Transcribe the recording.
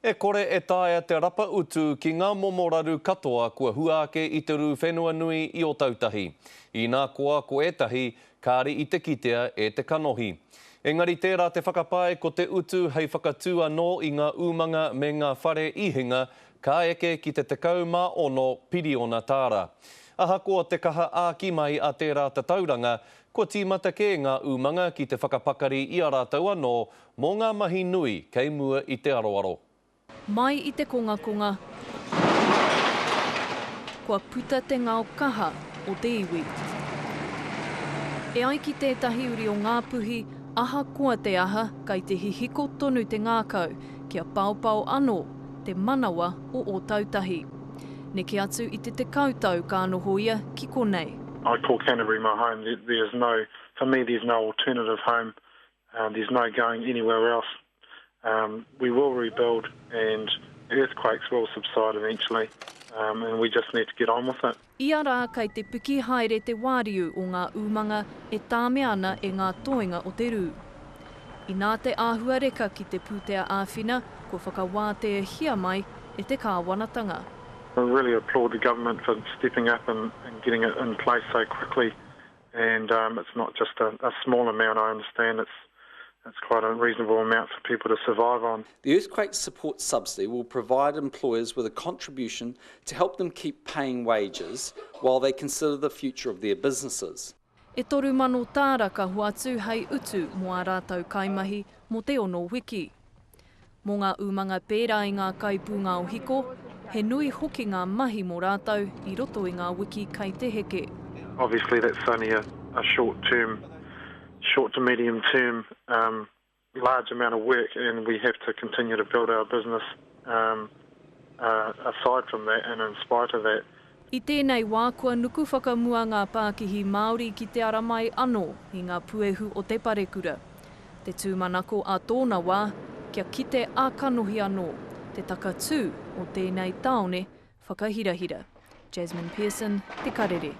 E kore e tāia te rapa utu ki ngā momoraru katoa kua huake i te ru whenua nui i o tautahi. I nā koa ko etahi, kāri i te kitea e te kanohi. Engari tērā te whakapae ko te utu hei whakatua no i ngā umanga me ngā whare ihinga ka eke ki te 16 piriona tāra. Aha ko te kaha āki mai a tērā te tauranga, ko tīmata ke ngā umanga ki te whakapakari i a rātou anō mō ngā mahi nui kei mua i te aroaro. Mai i te konga, kua puta te ngao kaha o te iwi. E ai ki tētahi uri o ngā puhi, aha kua te aha, kai te hihiko tonu te ngākau, kia paupau anō, te manawa o tautahi. Neke atu i te kautau ka noho ia ki konei. I call Canterbury my home. For me, there's no alternative home. There's no going anywhere else. We will rebuild and earthquakes will subside eventually, and we just need to get on with it. Ia rā kai te piki haere te wāriu o ngā umanga e tāme ana e ngā toenga o te rū. I nā te āhua reka ki te pūtea āwhina, ko whakawātea hia mai e te kāwanatanga. I really applaud the government for stepping up and getting it in place so quickly. And it's not just a small amount, I understand. It's quite a reasonable amount for people to survive on. The Earthquake Support Subsidy will provide employers with a contribution to help them keep paying wages while they consider the future of their businesses. E toru mano tāra ka huatu hei utu mo a rātou kaimahi mo te ono wiki. Mō ngā umanga pērā i ngā kaipūngā o hiko, he nui hoki ngā mahi mo rātou i roto i ngā wiki kei te heke. Obviously that's only a short to medium term large amount of work, and we have to continue to build our business aside from that and in spite of that. I tēnei wā kua nuku whakamua ngā Pākihi Māori ki te ara mai anō i ngā puehu o te parekura. Te tūmanako a tōna wā, kia kite ākanohi anō, te takatū o tēnei taone whakahirahira. Jasmine Pearson, Te Karere.